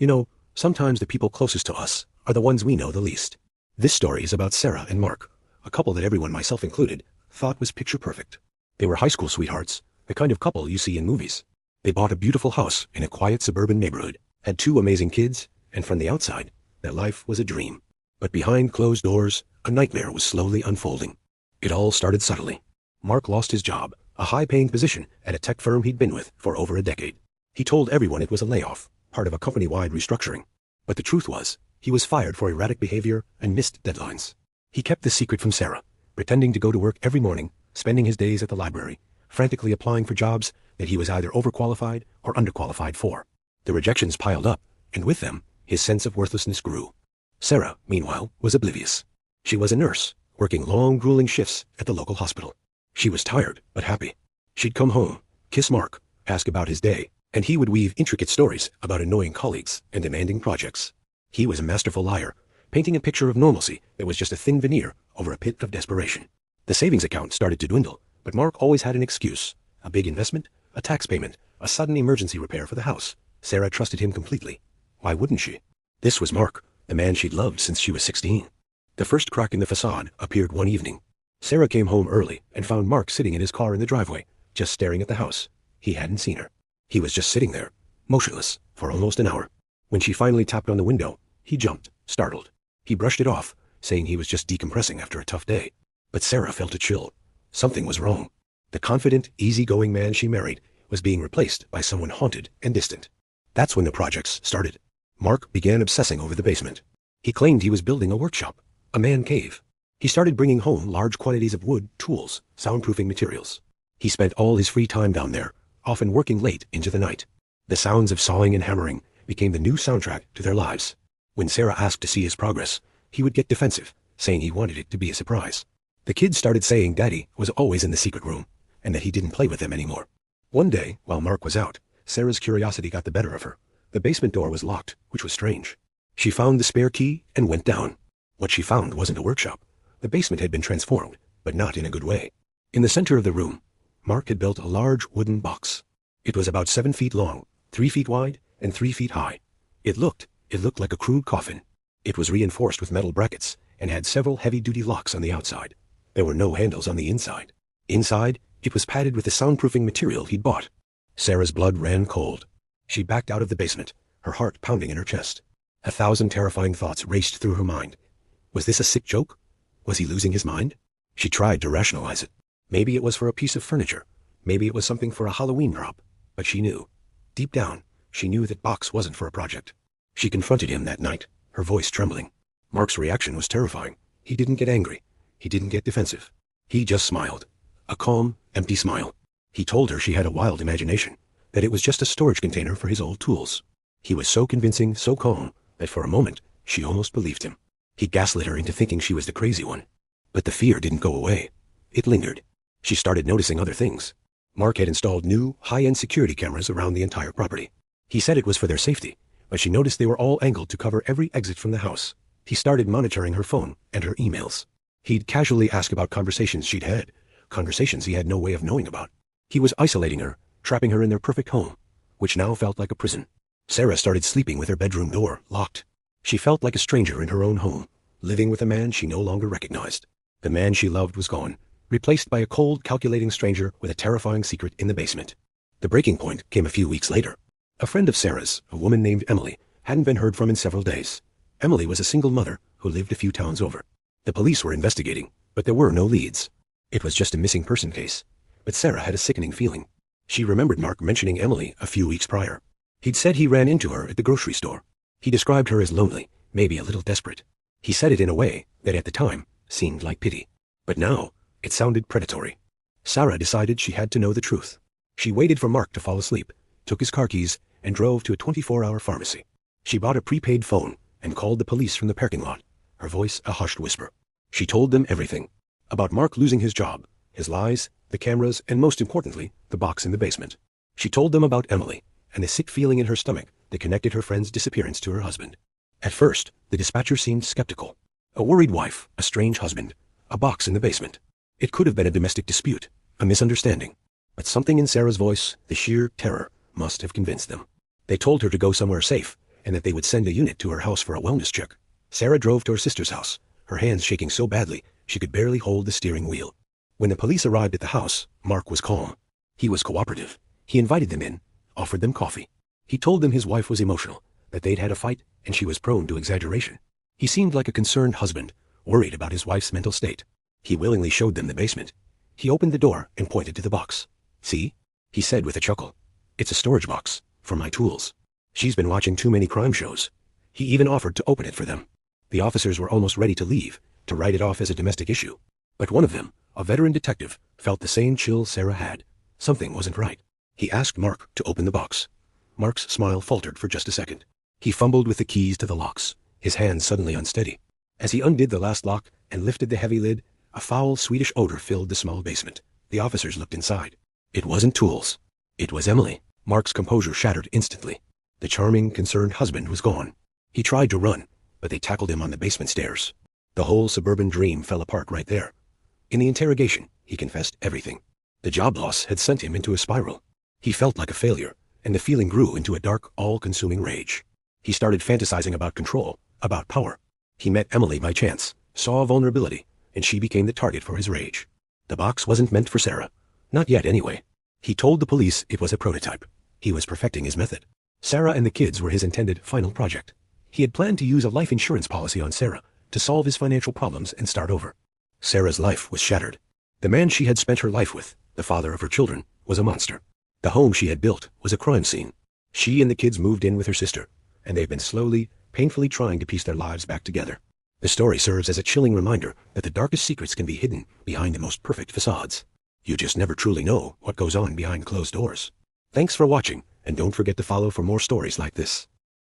You know, sometimes the people closest to us are the ones we know the least. This story is about Sarah and Mark, a couple that everyone, myself included, thought was picture perfect. They were high school sweethearts, the kind of couple you see in movies. They bought a beautiful house in a quiet suburban neighborhood, had two amazing kids, and from the outside, their life was a dream. But behind closed doors, a nightmare was slowly unfolding. It all started subtly. Mark lost his job, a high-paying position at a tech firm he'd been with for over a decade. He told everyone it was a layoff, part of a company-wide restructuring. But the truth was, he was fired for erratic behavior and missed deadlines. He kept the secret from Sarah, pretending to go to work every morning, spending his days at the library, frantically applying for jobs that he was either overqualified or underqualified for. The rejections piled up, and with them, his sense of worthlessness grew. Sarah, meanwhile, was oblivious. She was a nurse, working long, grueling shifts at the local hospital. She was tired, but happy. She'd come home, kiss Mark, ask about his day, and he would weave intricate stories about annoying colleagues and demanding projects. He was a masterful liar, painting a picture of normalcy that was just a thin veneer over a pit of desperation. The savings account started to dwindle, but Mark always had an excuse. A big investment, a tax payment, a sudden emergency repair for the house. Sarah trusted him completely. Why wouldn't she? This was Mark, the man she'd loved since she was 16. The first crack in the facade appeared one evening. Sarah came home early and found Mark sitting in his car in the driveway, just staring at the house. He hadn't seen her. He was just sitting there, motionless, for almost an hour. When she finally tapped on the window, he jumped, startled. He brushed it off, saying he was just decompressing after a tough day. But Sarah felt a chill. Something was wrong. The confident, easygoing man she married was being replaced by someone haunted and distant. That's when the projects started. Mark began obsessing over the basement. He claimed he was building a workshop, a man cave. He started bringing home large quantities of wood, tools, soundproofing materials. He spent all his free time down there, often working late into the night. The sounds of sawing and hammering became the new soundtrack to their lives. When Sarah asked to see his progress, he would get defensive, saying he wanted it to be a surprise. The kids started saying Daddy was always in the secret room, and that he didn't play with them anymore. One day, while Mark was out, Sarah's curiosity got the better of her. The basement door was locked, which was strange. She found the spare key and went down. What she found wasn't a workshop. The basement had been transformed, but not in a good way. In the center of the room, Mark had built a large wooden box. It was about 7 feet long, 3 feet wide, and 3 feet high. It looked like a crude coffin. It was reinforced with metal brackets and had several heavy-duty locks on the outside. There were no handles on the inside. Inside, it was padded with the soundproofing material he'd bought. Sarah's blood ran cold. She backed out of the basement, her heart pounding in her chest. 1,000 terrifying thoughts raced through her mind. Was this a sick joke? Was he losing his mind? She tried to rationalize it. Maybe it was for a piece of furniture. Maybe it was something for a Halloween drop. But she knew. Deep down, she knew that box wasn't for a project. She confronted him that night, her voice trembling. Mark's reaction was terrifying. He didn't get angry. He didn't get defensive. He just smiled. A calm, empty smile. He told her she had a wild imagination, that it was just a storage container for his old tools. He was so convincing, so calm, that for a moment, she almost believed him. He gaslit her into thinking she was the crazy one. But the fear didn't go away. It lingered. She started noticing other things. Mark had installed new, high-end security cameras around the entire property. He said it was for their safety, but she noticed they were all angled to cover every exit from the house. He started monitoring her phone and her emails. He'd casually ask about conversations she'd had, conversations he had no way of knowing about. He was isolating her, trapping her in their perfect home, which now felt like a prison. Sarah started sleeping with her bedroom door locked. She felt like a stranger in her own home, living with a man she no longer recognized. The man she loved was gone, replaced by a cold, calculating stranger with a terrifying secret in the basement. The breaking point came a few weeks later. A friend of Sarah's, a woman named Emily, hadn't been heard from in several days. Emily was a single mother who lived a few towns over. The police were investigating, but there were no leads. It was just a missing person case. But Sarah had a sickening feeling. She remembered Mark mentioning Emily a few weeks prior. He'd said he ran into her at the grocery store. He described her as lonely, maybe a little desperate. He said it in a way that at the time seemed like pity. But now, it sounded predatory. Sarah decided she had to know the truth. She waited for Mark to fall asleep, took his car keys, and drove to a 24-hour pharmacy. She bought a prepaid phone and called the police from the parking lot, her voice a hushed whisper. She told them everything. About Mark losing his job, his lies, the cameras, and most importantly, the box in the basement. She told them about Emily and the sick feeling in her stomach that connected her friend's disappearance to her husband. At first, the dispatcher seemed skeptical. A worried wife, a strange husband, a box in the basement. It could have been a domestic dispute, a misunderstanding. But something in Sarah's voice, the sheer terror, must have convinced them. They told her to go somewhere safe and that they would send a unit to her house for a wellness check. Sarah drove to her sister's house, her hands shaking so badly she could barely hold the steering wheel. When the police arrived at the house, Mark was calm. He was cooperative. He invited them in, offered them coffee. He told them his wife was emotional, that they'd had a fight, and she was prone to exaggeration. He seemed like a concerned husband, worried about his wife's mental state. He willingly showed them the basement. He opened the door and pointed to the box. "See?" he said with a chuckle. "It's a storage box, for my tools. She's been watching too many crime shows." He even offered to open it for them. The officers were almost ready to leave, to write it off as a domestic issue. But one of them, a veteran detective, felt the same chill Sarah had. Something wasn't right. He asked Mark to open the box. Mark's smile faltered for just a second. He fumbled with the keys to the locks, his hands suddenly unsteady. As he undid the last lock and lifted the heavy lid, a foul Swedish odor filled the small basement. The officers looked inside. It wasn't tools. It was Emily. Mark's composure shattered instantly. The charming, concerned husband was gone. He tried to run, but they tackled him on the basement stairs. The whole suburban dream fell apart right there. In the interrogation, he confessed everything. The job loss had sent him into a spiral. He felt like a failure, and the feeling grew into a dark, all-consuming rage. He started fantasizing about control, about power. He met Emily by chance, saw a vulnerability, and she became the target for his rage. The box wasn't meant for Sarah. Not yet, anyway. He told the police it was a prototype. He was perfecting his method. Sarah and the kids were his intended final project. He had planned to use a life insurance policy on Sarah to solve his financial problems and start over. Sarah's life was shattered. The man she had spent her life with, the father of her children, was a monster. The home she had built was a crime scene. She and the kids moved in with her sister, and they've been slowly, painfully trying to piece their lives back together. The story serves as a chilling reminder that the darkest secrets can be hidden behind the most perfect facades. You just never truly know what goes on behind closed doors. Thanks for watching, and don't forget to follow for more stories like this.